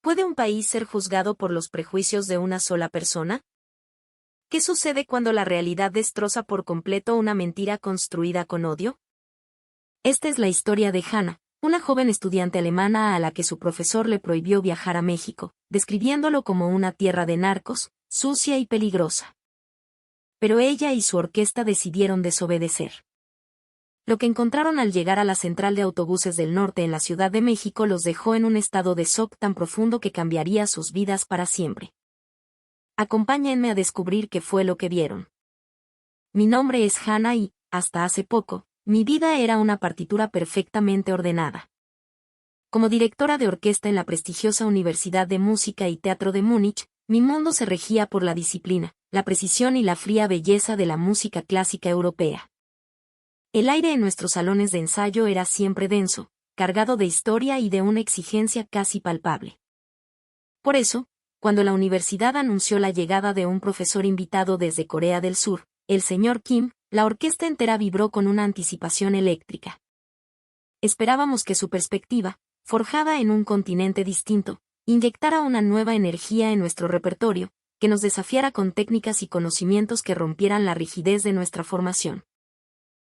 ¿Puede un país ser juzgado por los prejuicios de una sola persona? ¿Qué sucede cuando la realidad destroza por completo una mentira construida con odio? Esta es la historia de Hannah, una joven estudiante alemana a la que su profesor le prohibió viajar a México, describiéndolo como una tierra de narcos, sucia y peligrosa. Pero ella y su orquesta decidieron desobedecer. Lo que encontraron al llegar a la central de autobuses del norte en la Ciudad de México los dejó en un estado de shock tan profundo que cambiaría sus vidas para siempre. Acompáñenme a descubrir qué fue lo que vieron. Mi nombre es Hannah y, hasta hace poco, mi vida era una partitura perfectamente ordenada. Como directora de orquesta en la prestigiosa Universidad de Música y Teatro de Múnich, mi mundo se regía por la disciplina, la precisión y la fría belleza de la música clásica europea. El aire en nuestros salones de ensayo era siempre denso, cargado de historia y de una exigencia casi palpable. Por eso, cuando la universidad anunció la llegada de un profesor invitado desde Corea del Sur, el señor Kim, la orquesta entera vibró con una anticipación eléctrica. Esperábamos que su perspectiva, forjada en un continente distinto, inyectara una nueva energía en nuestro repertorio, que nos desafiara con técnicas y conocimientos que rompieran la rigidez de nuestra formación.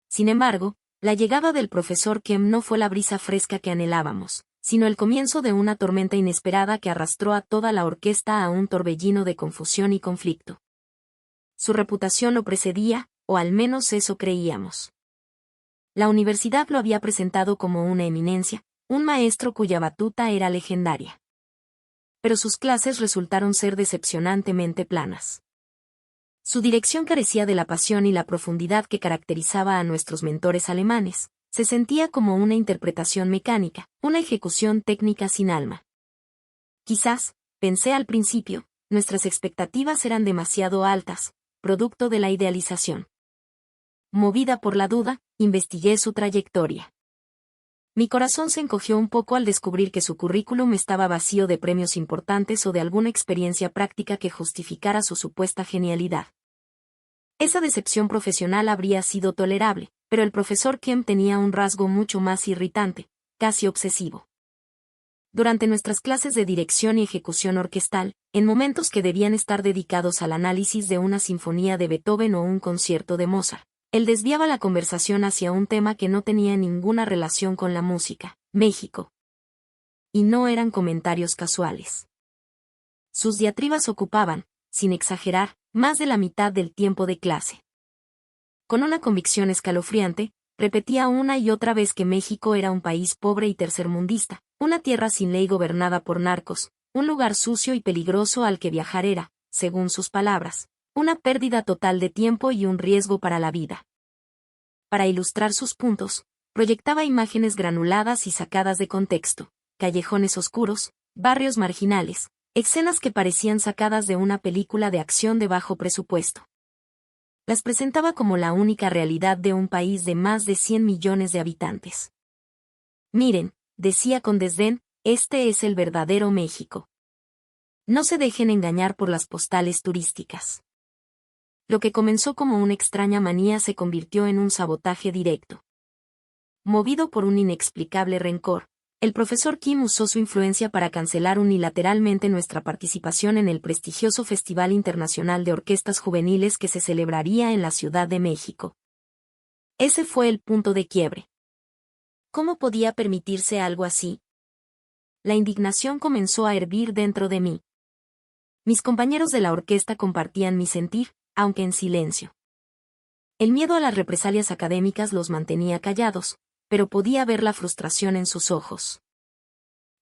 Sin embargo, la llegada del profesor Kim no fue la brisa fresca que anhelábamos, sino el comienzo de una tormenta inesperada que arrastró a toda la orquesta a un torbellino de confusión y conflicto. Su reputación lo precedía, o al menos eso creíamos. La universidad lo había presentado como una eminencia, un maestro cuya batuta era legendaria. Pero sus clases resultaron ser decepcionantemente planas. Su dirección carecía de la pasión y la profundidad que caracterizaba a nuestros mentores alemanes. Se sentía como una interpretación mecánica, una ejecución técnica sin alma. Quizás, pensé al principio, nuestras expectativas eran demasiado altas, producto de la idealización. Movida por la duda, investigué su trayectoria. Mi corazón se encogió un poco al descubrir que su currículum estaba vacío de premios importantes o de alguna experiencia práctica que justificara su supuesta genialidad. Esa decepción profesional habría sido tolerable, pero el profesor Kim tenía un rasgo mucho más irritante, casi obsesivo. Durante nuestras clases de dirección y ejecución orquestal, en momentos que debían estar dedicados al análisis de una sinfonía de Beethoven o un concierto de Mozart, él desviaba la conversación hacia un tema que no tenía ninguna relación con la música, México. Y no eran comentarios casuales. Sus diatribas ocupaban, sin exagerar, más de la mitad del tiempo de clase. Con una convicción escalofriante, repetía una y otra vez que México era un país pobre y tercermundista, una tierra sin ley gobernada por narcos, un lugar sucio y peligroso al que viajar era, según sus palabras, una pérdida total de tiempo y un riesgo para la vida. Para ilustrar sus puntos, proyectaba imágenes granuladas y sacadas de contexto, callejones oscuros, barrios marginales, escenas que parecían sacadas de una película de acción de bajo presupuesto. Las presentaba como la única realidad de un país de más de 100 millones de habitantes. Miren, decía con desdén, este es el verdadero México. No se dejen engañar por las postales turísticas. Lo que comenzó como una extraña manía se convirtió en un sabotaje directo. Movido por un inexplicable rencor, el profesor Kim usó su influencia para cancelar unilateralmente nuestra participación en el prestigioso Festival Internacional de Orquestas Juveniles que se celebraría en la Ciudad de México. Ese fue el punto de quiebre. ¿Cómo podía permitirse algo así? La indignación comenzó a hervir dentro de mí. Mis compañeros de la orquesta compartían mi sentir, aunque en silencio. El miedo a las represalias académicas los mantenía callados, pero podía ver la frustración en sus ojos.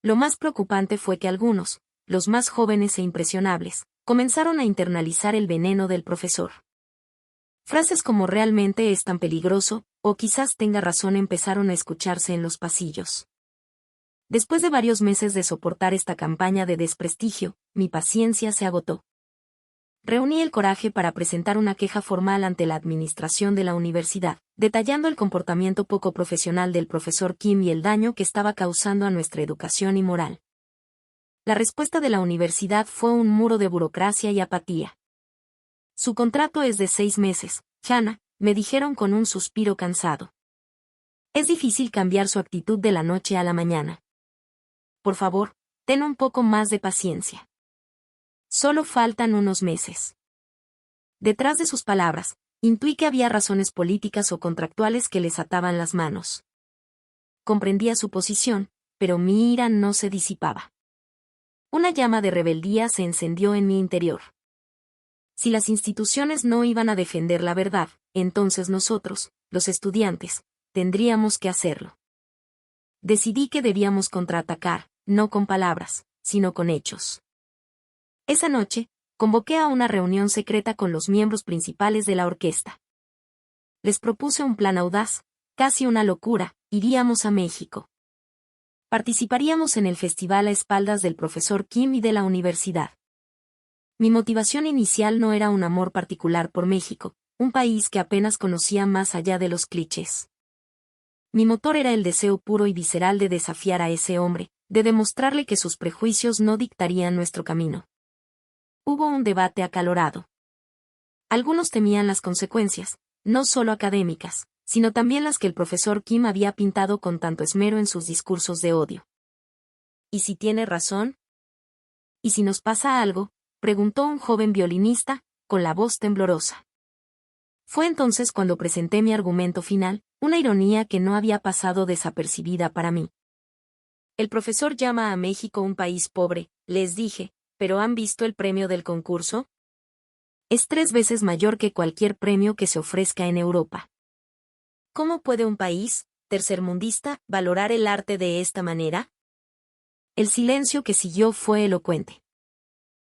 Lo más preocupante fue que algunos, los más jóvenes e impresionables, comenzaron a internalizar el veneno del profesor. Frases como realmente es tan peligroso, o quizás tenga razón empezaron a escucharse en los pasillos. Después de varios meses de soportar esta campaña de desprestigio, mi paciencia se agotó. Reuní el coraje para presentar una queja formal ante la administración de la universidad, detallando el comportamiento poco profesional del profesor Kim y el daño que estaba causando a nuestra educación y moral. La respuesta de la universidad fue un muro de burocracia y apatía. Su contrato es de 6 meses, Hannah, me dijeron con un suspiro cansado. Es difícil cambiar su actitud de la noche a la mañana. Por favor, Ten un poco más de paciencia. Solo faltan unos meses. Detrás de sus palabras, intuí que había razones políticas o contractuales que les ataban las manos. Comprendía su posición, pero mi ira no se disipaba. Una llama de rebeldía se encendió en mi interior. Si las instituciones no iban a defender la verdad, entonces nosotros, los estudiantes, tendríamos que hacerlo. Decidí que debíamos contraatacar, no con palabras, sino con hechos. Esa noche, convoqué a una reunión secreta con los miembros principales de la orquesta. Les propuse un plan audaz, casi una locura: iríamos a México. Participaríamos en el festival a espaldas del profesor Kim y de la universidad. Mi motivación inicial no era un amor particular por México, un país que apenas conocía más allá de los clichés. Mi motor era el deseo puro y visceral de desafiar a ese hombre, de demostrarle que sus prejuicios no dictarían nuestro camino. Hubo un debate acalorado. Algunos temían las consecuencias, no solo académicas, sino también las que el profesor Kim había pintado con tanto esmero en sus discursos de odio. ¿Y si tiene razón? ¿Y si nos pasa algo?, preguntó un joven violinista, con la voz temblorosa. Fue entonces cuando presenté mi argumento final, una ironía que no había pasado desapercibida para mí. El profesor llama a México un país pobre, les dije, ¿pero han visto el premio del concurso? Es 3 veces mayor que cualquier premio que se ofrezca en Europa. ¿Cómo puede un país, tercermundista, valorar el arte de esta manera? El silencio que siguió fue elocuente.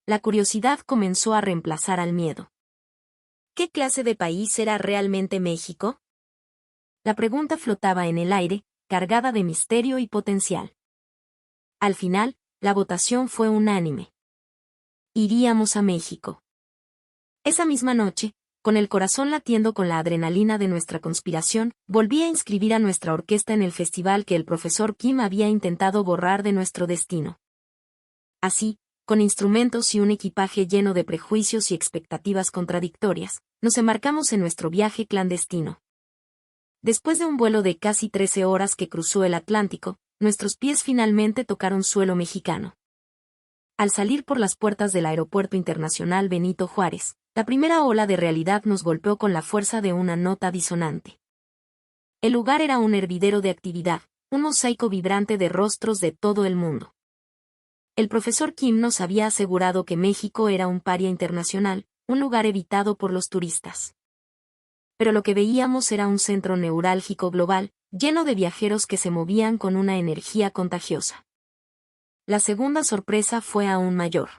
La curiosidad comenzó a reemplazar al miedo. ¿Qué clase de país era realmente México? La pregunta flotaba en el aire, cargada de misterio y potencial. Al final, la votación fue unánime. Iríamos a México. Esa misma noche, con el corazón latiendo con la adrenalina de nuestra conspiración, volví a inscribir a nuestra orquesta en el festival que el profesor Kim había intentado borrar de nuestro destino. Así, con instrumentos y un equipaje lleno de prejuicios y expectativas contradictorias, nos embarcamos en nuestro viaje clandestino. Después de un vuelo de casi 13 horas que cruzó el Atlántico, nuestros pies finalmente tocaron suelo mexicano. Al salir por las puertas del Aeropuerto Internacional Benito Juárez, la primera ola de realidad nos golpeó con la fuerza de una nota disonante. El lugar era un hervidero de actividad, un mosaico vibrante de rostros de todo el mundo. El profesor Kim nos había asegurado que México era un paria internacional, un lugar evitado por los turistas. Pero lo que veíamos era un centro neurálgico global, lleno de viajeros que se movían con una energía contagiosa. La segunda sorpresa fue aún mayor.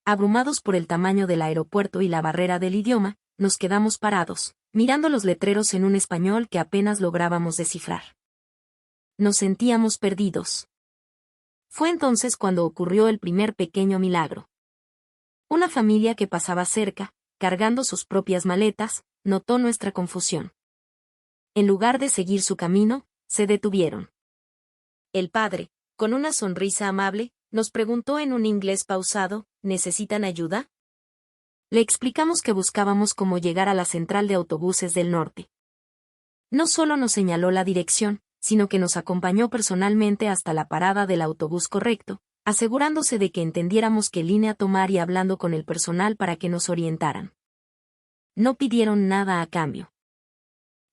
Abrumados por el tamaño del aeropuerto y la barrera del idioma, nos quedamos parados, mirando los letreros en un español que apenas lográbamos descifrar. Nos sentíamos perdidos. Fue entonces cuando ocurrió el primer pequeño milagro. Una familia que pasaba cerca, cargando sus propias maletas, notó nuestra confusión. En lugar de seguir su camino, se detuvieron. El padre, con una sonrisa amable, nos preguntó en un inglés pausado: ¿necesitan ayuda? Le explicamos que buscábamos cómo llegar a la central de autobuses del norte. No solo nos señaló la dirección, sino que nos acompañó personalmente hasta la parada del autobús correcto, asegurándose de que entendiéramos qué línea tomar y hablando con el personal para que nos orientaran. No pidieron nada a cambio.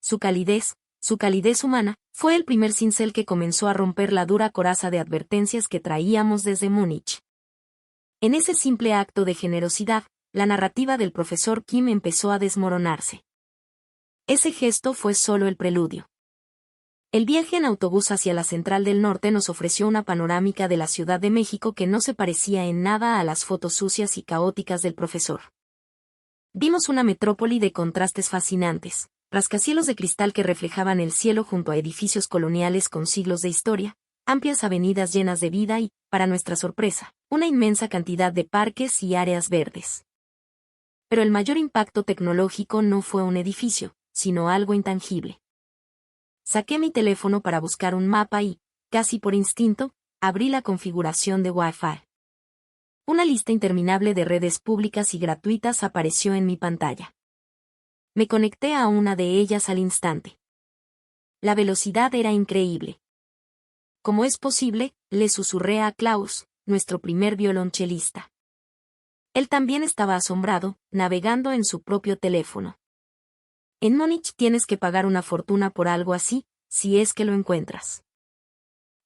Su calidez humana, fue el primer cincel que comenzó a romper la dura coraza de advertencias que traíamos desde Múnich. En ese simple acto de generosidad, la narrativa del profesor Kim empezó a desmoronarse. Ese gesto fue solo el preludio. El viaje en autobús hacia la Central del Norte nos ofreció una panorámica de la Ciudad de México que no se parecía en nada a las fotos sucias y caóticas del profesor. Vimos una metrópoli de contrastes fascinantes, rascacielos de cristal que reflejaban el cielo junto a edificios coloniales con siglos de historia, amplias avenidas llenas de vida y, para nuestra sorpresa, una inmensa cantidad de parques y áreas verdes. Pero el mayor impacto tecnológico no fue un edificio, sino algo intangible. Saqué mi teléfono para buscar un mapa y, casi por instinto, abrí la configuración de Wi-Fi. Una lista interminable de redes públicas y gratuitas apareció en mi pantalla. Me conecté a una de ellas al instante. La velocidad era increíble. ¿Cómo es posible?, le susurré a Klaus, nuestro primer violonchelista. Él también estaba asombrado, navegando en su propio teléfono. En Múnich tienes que pagar una fortuna por algo así, si es que lo encuentras.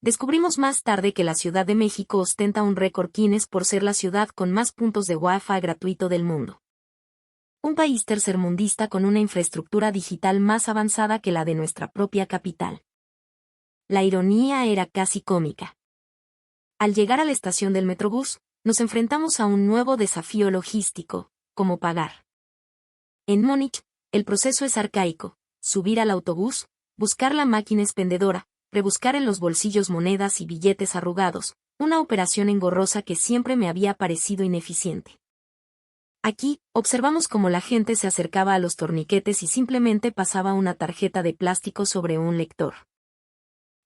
Descubrimos más tarde que la Ciudad de México ostenta un récord Guinness por ser la ciudad con más puntos de Wi-Fi gratuito del mundo. Un país tercermundista con una infraestructura digital más avanzada que la de nuestra propia capital. La ironía era casi cómica. Al llegar a la estación del Metrobús, nos enfrentamos a un nuevo desafío logístico: cómo pagar. En Múnich, el proceso es arcaico: subir al autobús, buscar la máquina expendedora, rebuscar en los bolsillos monedas y billetes arrugados, una operación engorrosa que siempre me había parecido ineficiente. Aquí, observamos cómo la gente se acercaba a los torniquetes y simplemente pasaba una tarjeta de plástico sobre un lector.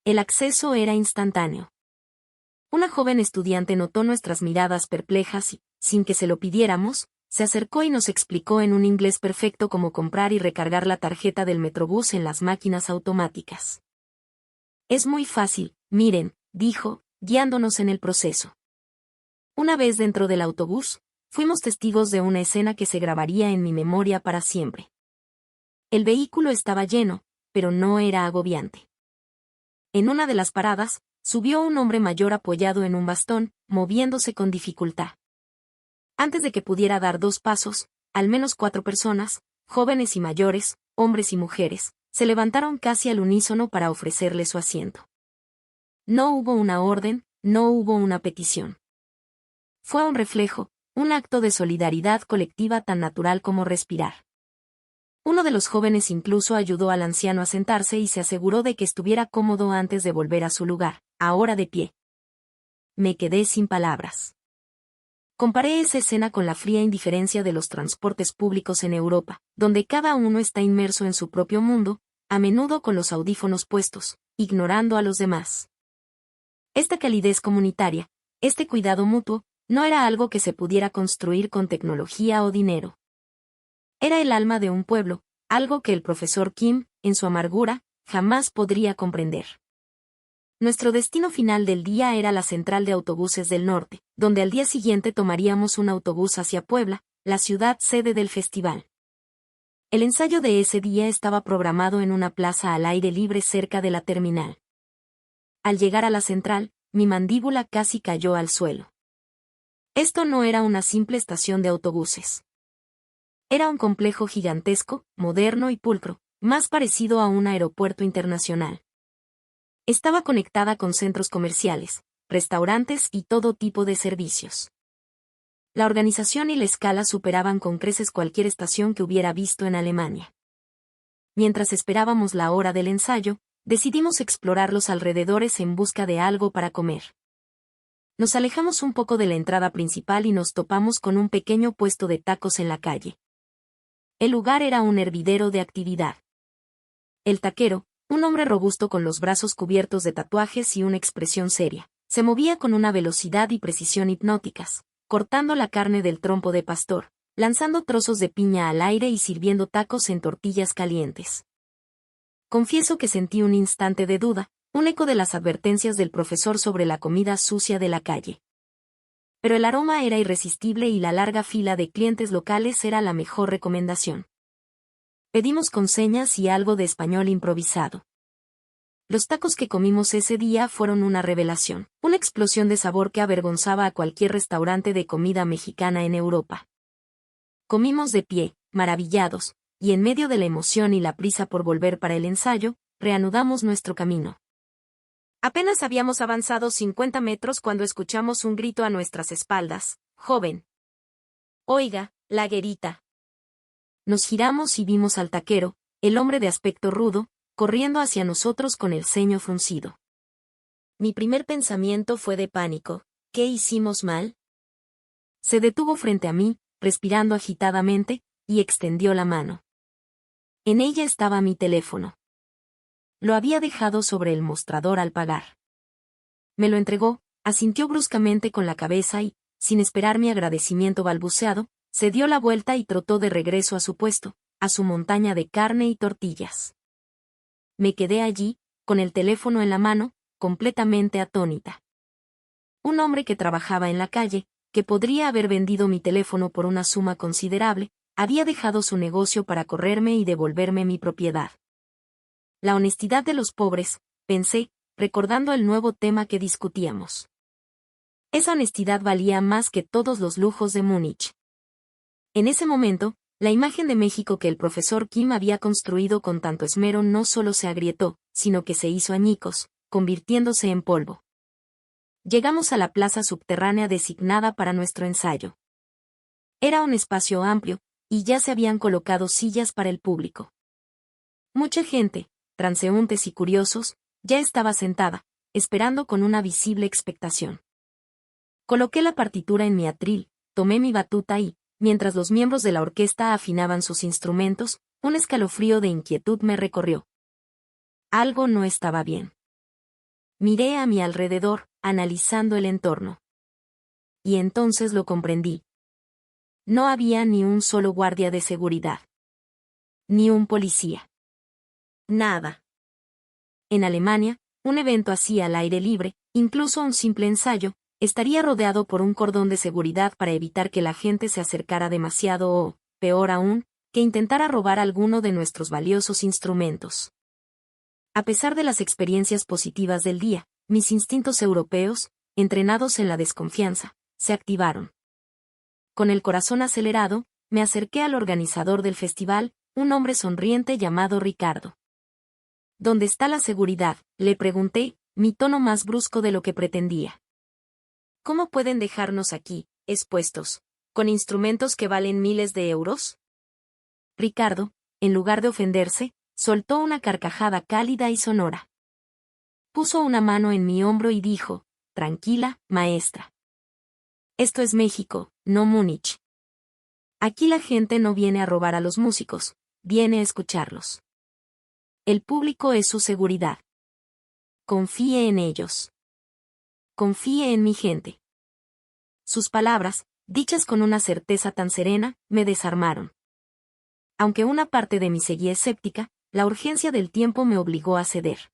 El acceso era instantáneo. Una joven estudiante notó nuestras miradas perplejas y, sin que se lo pidiéramos, se acercó y nos explicó en un inglés perfecto cómo comprar y recargar la tarjeta del Metrobús en las máquinas automáticas. Es muy fácil, miren, dijo, guiándonos en el proceso. Una vez dentro del autobús, fuimos testigos de una escena que se grabaría en mi memoria para siempre. El vehículo estaba lleno, pero no era agobiante. En una de las paradas, subió un hombre mayor apoyado en un bastón, moviéndose con dificultad. Antes de que pudiera dar 2 pasos, al menos 4 personas, jóvenes y mayores, hombres y mujeres, se levantaron casi al unísono para ofrecerle su asiento. No hubo una orden, no hubo una petición. Fue un reflejo, un acto de solidaridad colectiva tan natural como respirar. Uno de los jóvenes incluso ayudó al anciano a sentarse y se aseguró de que estuviera cómodo antes de volver a su lugar, ahora de pie. Me quedé sin palabras. Comparé esa escena con la fría indiferencia de los transportes públicos en Europa, donde cada uno está inmerso en su propio mundo, a menudo con los audífonos puestos, ignorando a los demás. Esta calidez comunitaria, este cuidado mutuo, no era algo que se pudiera construir con tecnología o dinero. Era el alma de un pueblo, algo que el profesor Kim, en su amargura, jamás podría comprender. Nuestro destino final del día era la central de autobuses del norte, donde al día siguiente tomaríamos un autobús hacia Puebla, la ciudad sede del festival. El ensayo de ese día estaba programado en una plaza al aire libre cerca de la terminal. Al llegar a la central, mi mandíbula casi cayó al suelo. Esto no era una simple estación de autobuses. Era un complejo gigantesco, moderno y pulcro, más parecido a un aeropuerto internacional. Estaba conectada con centros comerciales, restaurantes y todo tipo de servicios. La organización y la escala superaban con creces cualquier estación que hubiera visto en Alemania. Mientras esperábamos la hora del ensayo, decidimos explorar los alrededores en busca de algo para comer. Nos alejamos un poco de la entrada principal y nos topamos con un pequeño puesto de tacos en la calle. El lugar era un hervidero de actividad. El taquero, un hombre robusto con los brazos cubiertos de tatuajes y una expresión seria, se movía con una velocidad y precisión hipnóticas, cortando la carne del trompo de pastor, lanzando trozos de piña al aire y sirviendo tacos en tortillas calientes. Confieso que sentí un instante de duda, un eco de las advertencias del profesor sobre la comida sucia de la calle. Pero el aroma era irresistible y la larga fila de clientes locales era la mejor recomendación. Pedimos con señas y algo de español improvisado. Los tacos que comimos ese día fueron una revelación, una explosión de sabor que avergonzaba a cualquier restaurante de comida mexicana en Europa. Comimos de pie, maravillados, y en medio de la emoción y la prisa por volver para el ensayo, reanudamos nuestro camino. Apenas habíamos avanzado 50 metros cuando escuchamos un grito a nuestras espaldas: «¡Joven! Oiga, la guerita». Nos giramos y vimos al taquero, el hombre de aspecto rudo, corriendo hacia nosotros con el ceño fruncido. Mi primer pensamiento fue de pánico. ¿Qué hicimos mal? Se detuvo frente a mí, respirando agitadamente, y extendió la mano. En ella estaba mi teléfono. Lo había dejado sobre el mostrador al pagar. Me lo entregó, asintió bruscamente con la cabeza y, sin esperar mi agradecimiento balbuceado, se dio la vuelta y trotó de regreso a su puesto, a su montaña de carne y tortillas. Me quedé allí, con el teléfono en la mano, completamente atónita. Un hombre que trabajaba en la calle, que podría haber vendido mi teléfono por una suma considerable, había dejado su negocio para correrme y devolverme mi propiedad. La honestidad de los pobres, pensé, recordando el nuevo tema que discutíamos. Esa honestidad valía más que todos los lujos de Múnich. En ese momento, la imagen de México que el profesor Kim había construido con tanto esmero no solo se agrietó, sino que se hizo añicos, convirtiéndose en polvo. Llegamos a la plaza subterránea designada para nuestro ensayo. Era un espacio amplio, y ya se habían colocado sillas para el público. Mucha gente, transeúntes y curiosos, ya estaba sentada, esperando con una visible expectación. Coloqué la partitura en mi atril, tomé mi batuta y, mientras los miembros de la orquesta afinaban sus instrumentos, un escalofrío de inquietud me recorrió. Algo no estaba bien. Miré a mi alrededor, analizando el entorno. Y entonces lo comprendí. No había ni un solo guardia de seguridad. Ni un policía. Nada. En Alemania, un evento así al aire libre, incluso un simple ensayo, estaría rodeado por un cordón de seguridad para evitar que la gente se acercara demasiado o, peor aún, que intentara robar alguno de nuestros valiosos instrumentos. A pesar de las experiencias positivas del día, mis instintos europeos, entrenados en la desconfianza, se activaron. Con el corazón acelerado, me acerqué al organizador del festival, un hombre sonriente llamado Ricardo. ¿Dónde está la seguridad?, le pregunté, mi tono más brusco de lo que pretendía. ¿Cómo pueden dejarnos aquí, expuestos, con instrumentos que valen miles de euros? Ricardo, en lugar de ofenderse, soltó una carcajada cálida y sonora. Puso una mano en mi hombro y dijo, tranquila, maestra. Esto es México, no Múnich. Aquí la gente no viene a robar a los músicos, viene a escucharlos. El público es su seguridad. Confíe en ellos. Confíe en mi gente. Sus palabras, dichas con una certeza tan serena, me desarmaron. Aunque una parte de mí seguía escéptica, la urgencia del tiempo me obligó a ceder.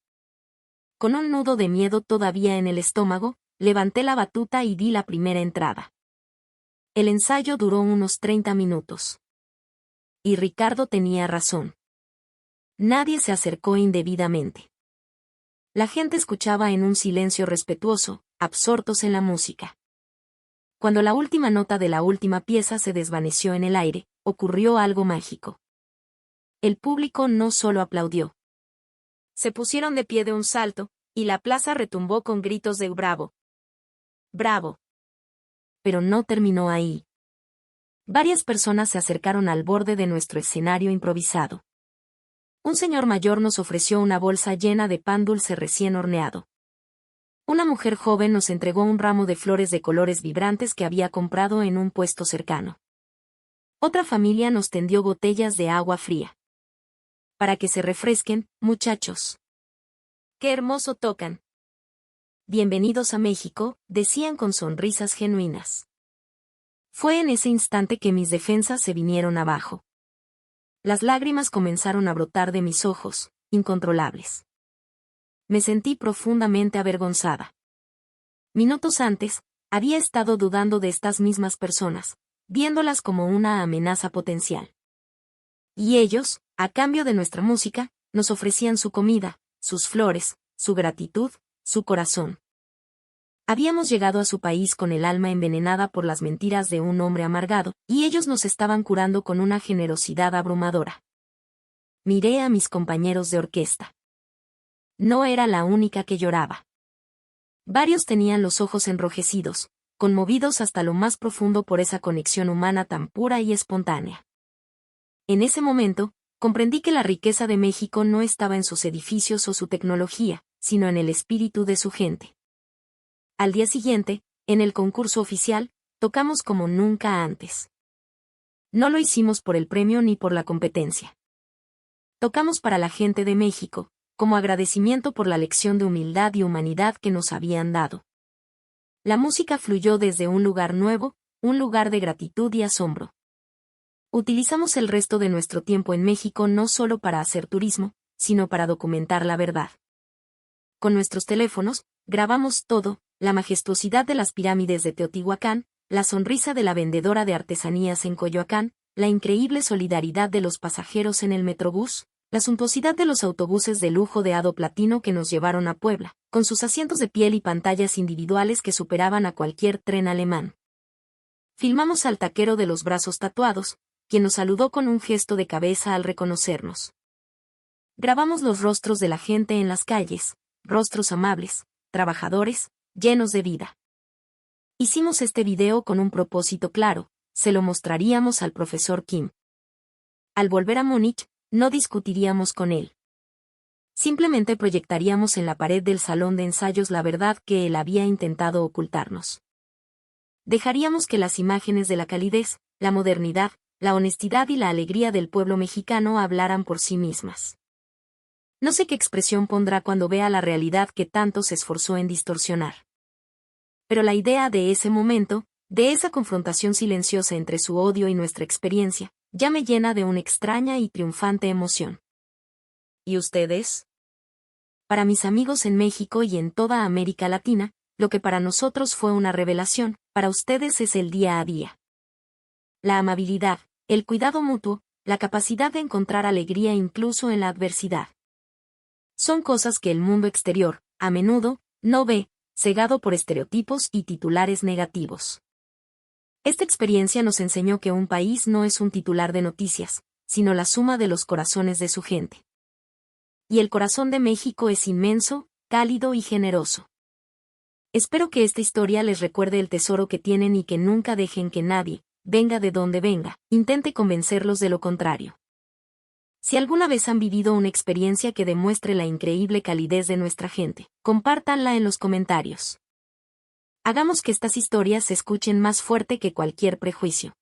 Con un nudo de miedo todavía en el estómago, levanté la batuta y di la primera entrada. El ensayo duró unos 30 minutos. Y Ricardo tenía razón. Nadie se acercó indebidamente. La gente escuchaba en un silencio respetuoso, absortos en la música. Cuando la última nota de la última pieza se desvaneció en el aire, ocurrió algo mágico. El público no solo aplaudió. Se pusieron de pie de un salto, y la plaza retumbó con gritos de ¡bravo! ¡Bravo! Pero no terminó ahí. Varias personas se acercaron al borde de nuestro escenario improvisado. Un señor mayor nos ofreció una bolsa llena de pan dulce recién horneado. Una mujer joven nos entregó un ramo de flores de colores vibrantes que había comprado en un puesto cercano. Otra familia nos tendió botellas de agua fría. Para que se refresquen, muchachos. ¡Qué hermoso tocan! Bienvenidos a México, decían con sonrisas genuinas. Fue en ese instante que mis defensas se vinieron abajo. Las lágrimas comenzaron a brotar de mis ojos, incontrolables. Me sentí profundamente avergonzada. Minutos antes, había estado dudando de estas mismas personas, viéndolas como una amenaza potencial. Y ellos, a cambio de nuestra música, nos ofrecían su comida, sus flores, su gratitud, su corazón. Habíamos llegado a su país con el alma envenenada por las mentiras de un hombre amargado, y ellos nos estaban curando con una generosidad abrumadora. Miré a mis compañeros de orquesta. No era la única que lloraba. Varios tenían los ojos enrojecidos, conmovidos hasta lo más profundo por esa conexión humana tan pura y espontánea. En ese momento, comprendí que la riqueza de México no estaba en sus edificios o su tecnología, sino en el espíritu de su gente. Al día siguiente, en el concurso oficial, tocamos como nunca antes. No lo hicimos por el premio ni por la competencia. Tocamos para la gente de México, como agradecimiento por la lección de humildad y humanidad que nos habían dado. La música fluyó desde un lugar nuevo, un lugar de gratitud y asombro. Utilizamos el resto de nuestro tiempo en México no solo para hacer turismo, sino para documentar la verdad. Con nuestros teléfonos, grabamos todo, la majestuosidad de las pirámides de Teotihuacán, la sonrisa de la vendedora de artesanías en Coyoacán, la increíble solidaridad de los pasajeros en el Metrobús, la suntuosidad de los autobuses de lujo de hado platino que nos llevaron a Puebla, con sus asientos de piel y pantallas individuales que superaban a cualquier tren alemán. Filmamos al taquero de los brazos tatuados, quien nos saludó con un gesto de cabeza al reconocernos. Grabamos los rostros de la gente en las calles, rostros amables, trabajadores, llenos de vida. Hicimos este video con un propósito claro, se lo mostraríamos al profesor Kim. Al volver a Múnich, no discutiríamos con él. Simplemente proyectaríamos en la pared del salón de ensayos la verdad que él había intentado ocultarnos. Dejaríamos que las imágenes de la calidez, la modernidad, la honestidad y la alegría del pueblo mexicano hablaran por sí mismas. No sé qué expresión pondrá cuando vea la realidad que tanto se esforzó en distorsionar. Pero la idea de ese momento, de esa confrontación silenciosa entre su odio y nuestra experiencia, ya me llena de una extraña y triunfante emoción. ¿Y ustedes? Para mis amigos en México y en toda América Latina, lo que para nosotros fue una revelación, para ustedes es el día a día. La amabilidad, el cuidado mutuo, la capacidad de encontrar alegría incluso en la adversidad. Son cosas que el mundo exterior, a menudo, no ve, cegado por estereotipos y titulares negativos. Esta experiencia nos enseñó que un país no es un titular de noticias, sino la suma de los corazones de su gente. Y el corazón de México es inmenso, cálido y generoso. Espero que esta historia les recuerde el tesoro que tienen y que nunca dejen que nadie, venga de donde venga, intente convencerlos de lo contrario. Si alguna vez han vivido una experiencia que demuestre la increíble calidez de nuestra gente, compártanla en los comentarios. Hagamos que estas historias se escuchen más fuerte que cualquier prejuicio.